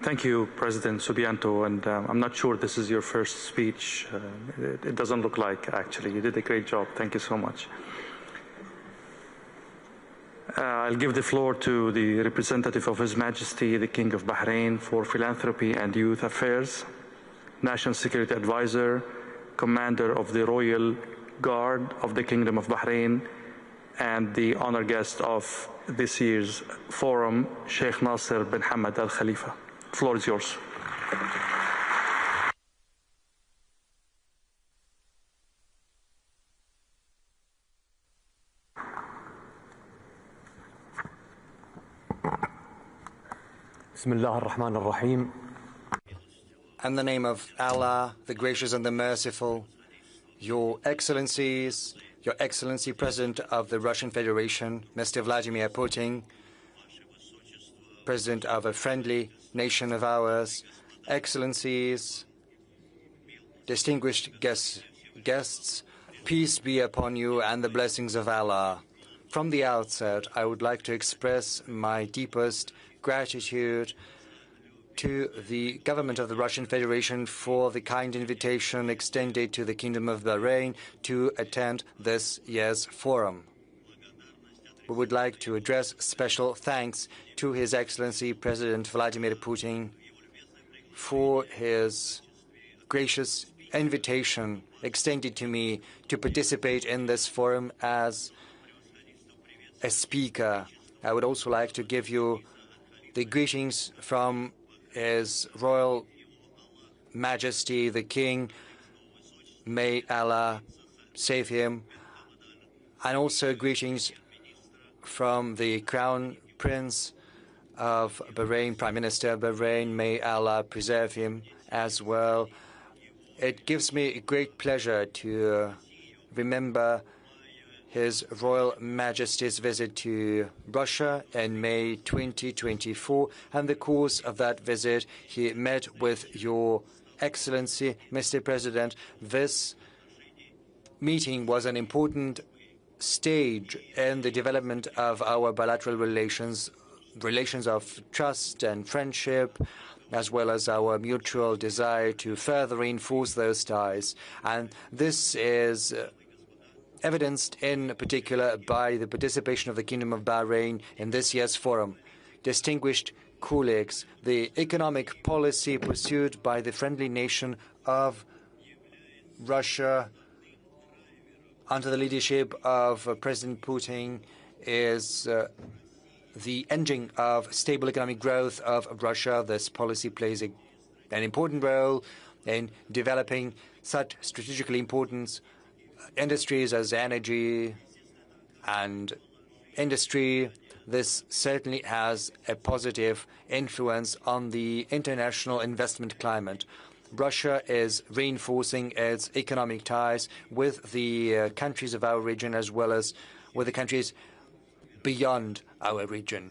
Thank you, President Subianto, and I'm not sure this is your first speech. It doesn't look like, actually. You did a great job. Thank you so much. I'll give the floor to the representative of His Majesty, the King of Bahrain for Philanthropy and Youth Affairs, National Security Advisor, Commander of the Royal Guard of the Kingdom of Bahrain, and the honor guest of this year's forum, Shaikh Nasser bin Hamad Al Khalifa. The floor is yours. Bismillah ar-Rahman ar-Rahim. In the name of Allah, the Gracious and the Merciful, Your Excellencies, Your Excellency President of the Russian Federation, Mr. Vladimir Putin, President of a friendly nation of ours, Excellencies, distinguished guests, peace be upon you and the blessings of Allah. From the outset, I would like to express my deepest gratitude to the government of the Russian Federation for the kind invitation extended to the Kingdom of Bahrain to attend this year's forum. We would like to address special thanks to His Excellency President Vladimir Putin for his gracious invitation extended to me to participate in this forum as a speaker. I would also like to give you the greetings from His Royal Majesty, the King. May Allah save him. And also greetings from the Crown Prince of Bahrain, Prime Minister of Bahrain. May Allah preserve him as well. It gives me great pleasure to remember His Royal Majesty's visit to Russia in May 2024. And the course of that visit, he met with Your Excellency, Mr. President. This meeting was an important stage in the development of our bilateral relations of trust and friendship, as well as our mutual desire to further reinforce those ties. And this is evidenced in particular by the participation of the Kingdom of Bahrain in this year's forum. Distinguished colleagues, the economic policy pursued by the friendly nation of Russia under the leadership of President Putin is the engine of stable economic growth of Russia. This policy plays an important role in developing such strategically important industries as energy and industry. This certainly has a positive influence on the international investment climate. Russia is reinforcing its economic ties with the countries of our region as well as with the countries beyond our region.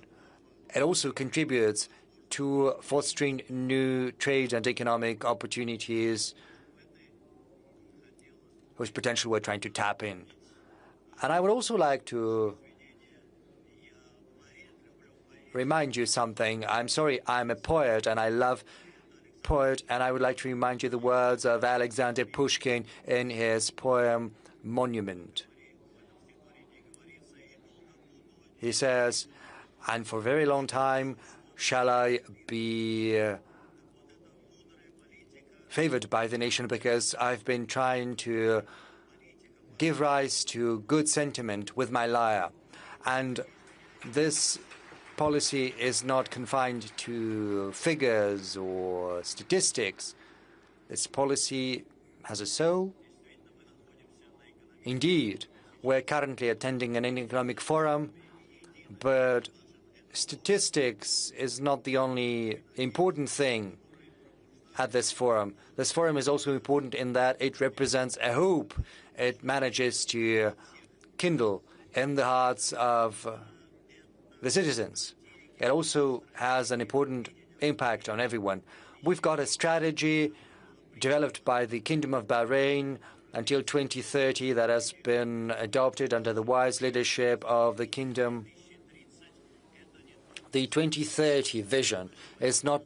It also contributes to fostering new trade and economic opportunities whose potential we're trying to tap in. And I would also like to remind you something. I'm sorry, I'm a poet and I love poet, and I would like to remind you the words of Alexander Pushkin in his poem Monument. He says, and for a very long time shall I be favored by the nation because I've been trying to give rise to good sentiment with my lyre. And this policy is not confined to figures or statistics. This policy has a soul. Indeed, we're currently attending an economic forum, but statistics is not the only important thing at this forum. This forum is also important in that it represents a hope. It manages to kindle in the hearts of the citizens. It also has an important impact on everyone. We've got a strategy developed by the Kingdom of Bahrain until 2030 that has been adopted under the wise leadership of the Kingdom. The 2030 vision is not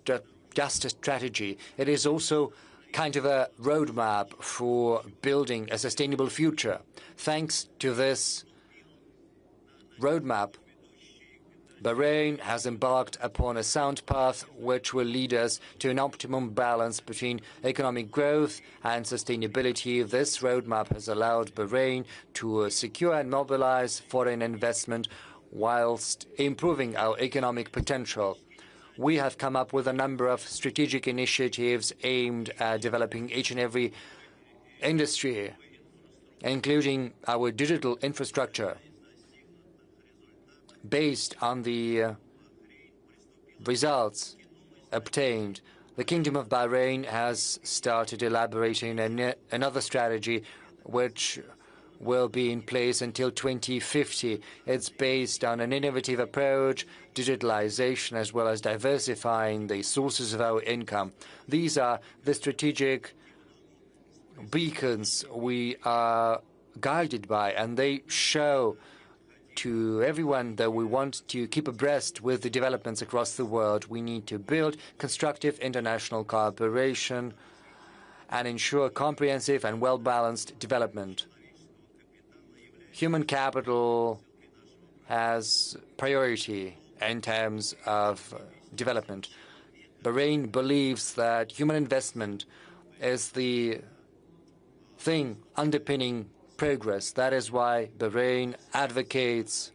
just a strategy. It is also kind of a roadmap for building a sustainable future. Thanks to this roadmap, Bahrain has embarked upon a sound path which will lead us to an optimum balance between economic growth and sustainability. This roadmap has allowed Bahrain to secure and mobilize foreign investment whilst improving our economic potential. We have come up with a number of strategic initiatives aimed at developing each and every industry, including our digital infrastructure. Based on the results obtained, the Kingdom of Bahrain has started elaborating another strategy which will be in place until 2050. It's based on an innovative approach, digitalization, as well as diversifying the sources of our income. These are the strategic beacons we are guided by, and they show to everyone that we want to keep abreast with the developments across the world. We need to build constructive international cooperation and ensure comprehensive and well-balanced development. Human capital has priority in terms of development. Bahrain believes that human investment is the thing underpinning progress. That is why Bahrain advocates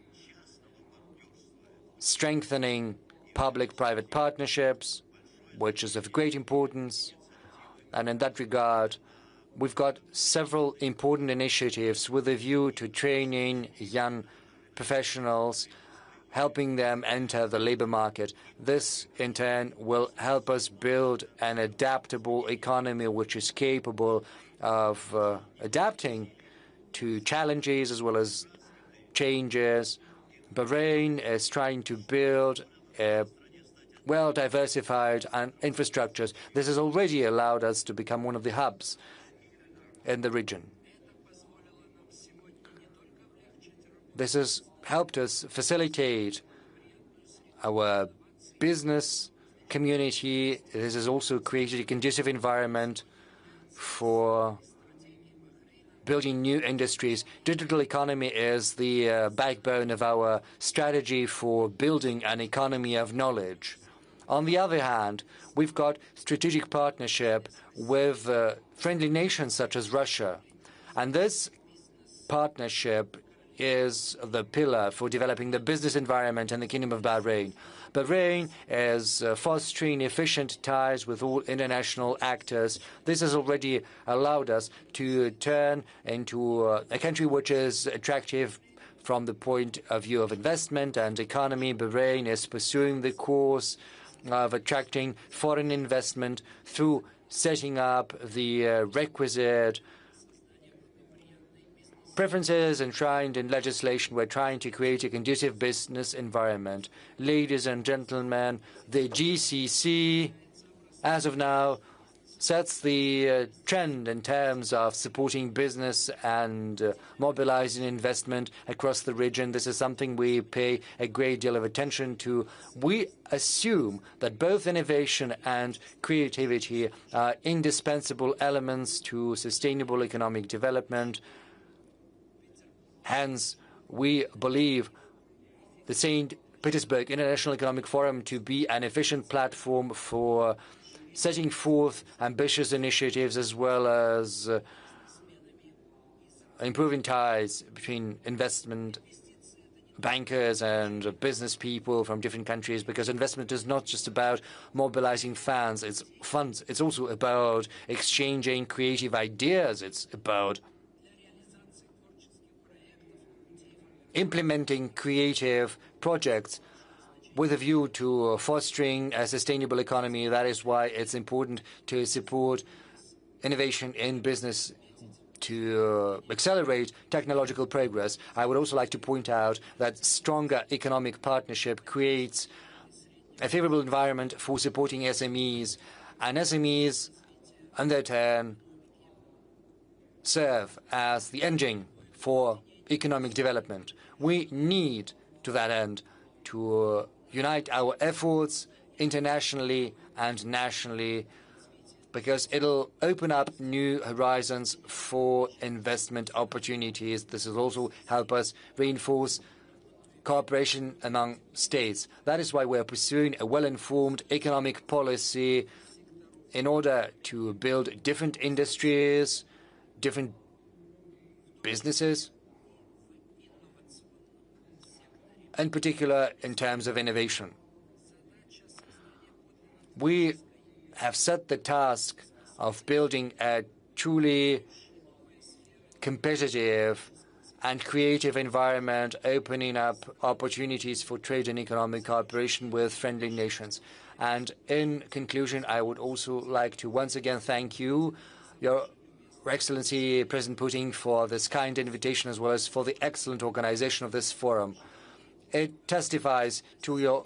strengthening public-private partnerships, which is of great importance. And in that regard, we've got several important initiatives with a view to training young professionals, helping them enter the labor market. This, in turn, will help us build an adaptable economy which is capable of adapting to challenges as well as changes. Bahrain is trying to build a well-diversified infrastructures. This has already allowed us to become one of the hubs in the region. This has helped us facilitate our business community. This has also created a conducive environment for building new industries. Digital economy is the backbone of our strategy for building an economy of knowledge. On the other hand, we've got strategic partnership with friendly nations such as Russia. And this partnership is the pillar for developing the business environment in the Kingdom of Bahrain. Bahrain is fostering efficient ties with all international actors. This has already allowed us to turn into a country which is attractive from the point of view of investment and economy. Bahrain is pursuing the course of attracting foreign investment through setting up the requisite preferences enshrined in legislation. We're trying to create a conducive business environment. Ladies and gentlemen, the GCC, as of now, sets the trend in terms of supporting business and mobilizing investment across the region. This is something we pay a great deal of attention to. We assume that both innovation and creativity are indispensable elements to sustainable economic development. Hence, we believe the St. Petersburg International Economic Forum to be an efficient platform for setting forth ambitious initiatives as well as improving ties between investment bankers and business people from different countries, because investment is not just about mobilizing funds. It's also about exchanging creative ideas. It's about implementing creative projects with a view to fostering a sustainable economy. That is why it's important to support innovation in business to accelerate technological progress. I would also like to point out that stronger economic partnership creates a favorable environment for supporting SMEs, and SMEs, in their turn, serve as the engine for economic development. We need, to that end, to unite our efforts internationally and nationally, because it'll open up new horizons for investment opportunities. This will also help us reinforce cooperation among states. That is why we're pursuing a well-informed economic policy in order to build different industries, different businesses, in particular in terms of innovation. We have set the task of building a truly competitive and creative environment, opening up opportunities for trade and economic cooperation with friendly nations. And in conclusion, I would also like to once again thank you, Your Excellency President Putin, for this kind invitation as well as for the excellent organization of this forum. It testifies to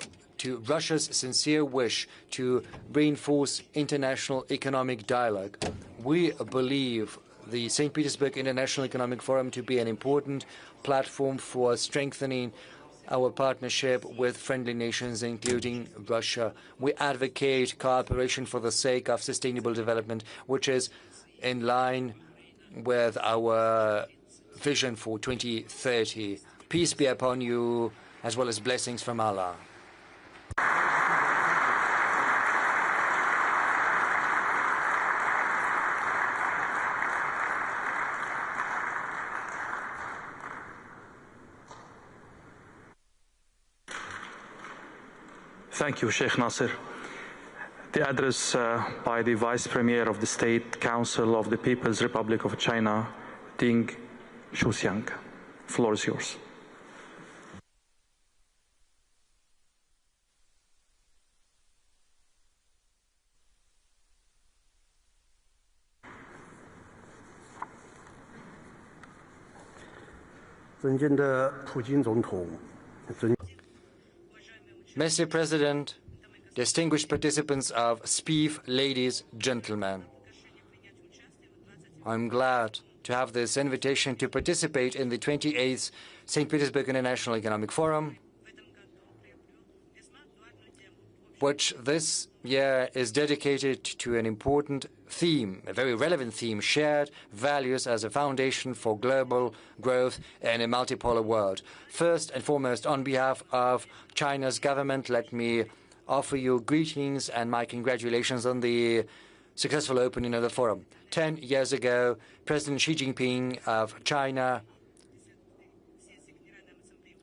Russia's sincere wish to reinforce international economic dialogue. We believe the St. Petersburg International Economic Forum to be an important platform for strengthening our partnership with friendly nations, including Russia. We advocate cooperation for the sake of sustainable development, which is in line with our vision for 2030. Peace be upon you, as well as blessings from Allah. Thank you, Shaikh Nasser. The address by the Vice Premier of the State Council of the People's Republic of China, Ding Xuexiang. The floor is yours. Mr. President, distinguished participants of SPIEF, ladies, gentlemen, I'm glad to have this invitation to participate in the 28th St. Petersburg International Economic Forum, which this year is dedicated to an important theme, a very relevant theme: shared values as a foundation for global growth in a multipolar world. First and foremost, on behalf of China's government, let me offer you greetings and my congratulations on the successful opening of the forum. 10 years ago, President Xi Jinping of China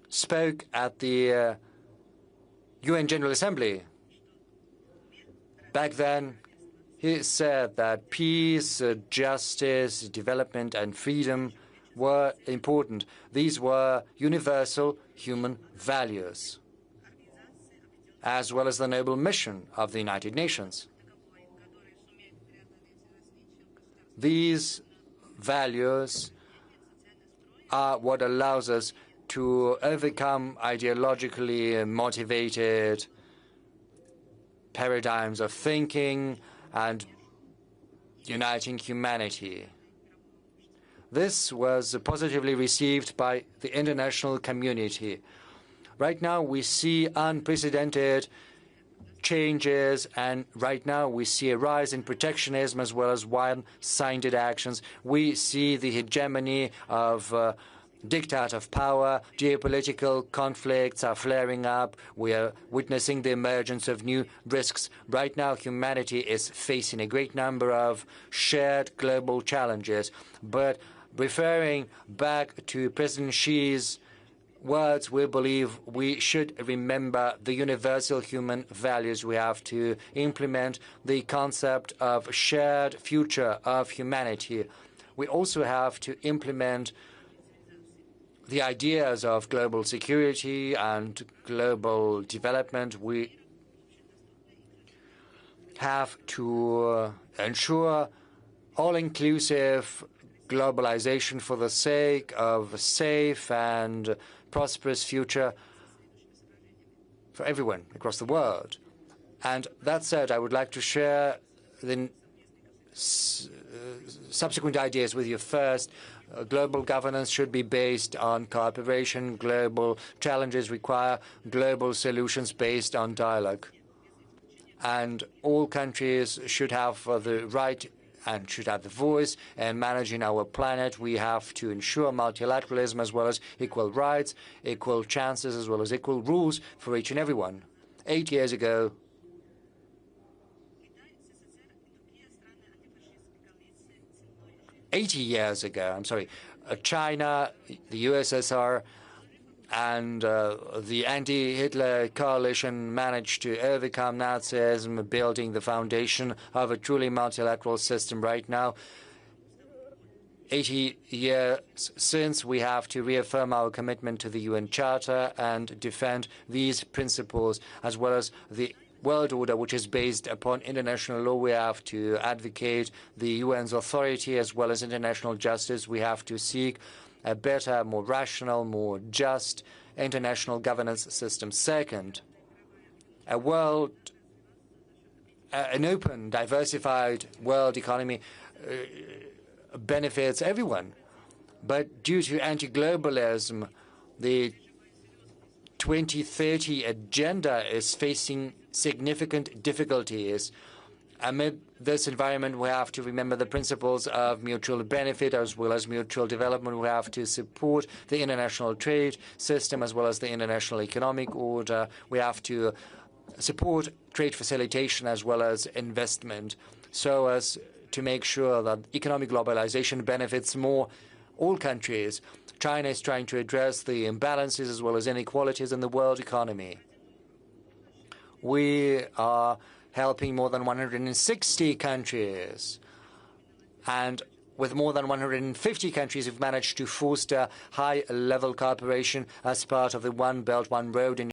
spoke at the UN General Assembly. Back then, he said that peace, justice, development, and freedom were important. These were universal human values, as well as the noble mission of the United Nations. These values are what allows us to overcome ideologically motivated paradigms of thinking and uniting humanity. This was positively received by the international community. Right now, we see unprecedented changes, and right now we see a rise in protectionism as well as one-sided actions. We see the hegemony of diktat of power. Geopolitical conflicts are flaring up. We are witnessing the emergence of new risks. Right now, humanity is facing a great number of shared global challenges. But referring back to President Xi's words, we believe we should remember the universal human values. We have to implement the concept of shared future of humanity. We also have to implement the ideas of global security and global development. We have to ensure all-inclusive globalization for the sake of a safe and prosperous future for everyone across the world. And that said, I would like to share the subsequent ideas with you. First, global governance should be based on cooperation. Global challenges require global solutions based on dialogue. and all countries should have the right and should have the voice in managing our planet. We have to ensure multilateralism as well as equal rights, equal chances, as well as equal rules for each and everyone. 8 years ago, China, the USSR, and the anti-Hitler coalition managed to overcome Nazism, building the foundation of a truly multilateral system. Right now, 80 years since, we have to reaffirm our commitment to the UN Charter and defend these principles, as well as the world order, which is based upon international law. We have to advocate the UN's authority as well as international justice. We have to seek a better, more rational, more just international governance system. Second, an open, diversified world economy benefits everyone. But due to anti-globalism, the 2030 agenda is facing significant difficulties. Amid this environment, we have to remember the principles of mutual benefit as well as mutual development. We have to support the international trade system as well as the international economic order. We have to support trade facilitation as well as investment, so as to make sure that economic globalization benefits more all countries. China is trying to address the imbalances as well as inequalities in the world economy. We are helping more than 160 countries, and with more than 150 countries, we've managed to foster high-level cooperation as part of the One Belt, One Road initiative.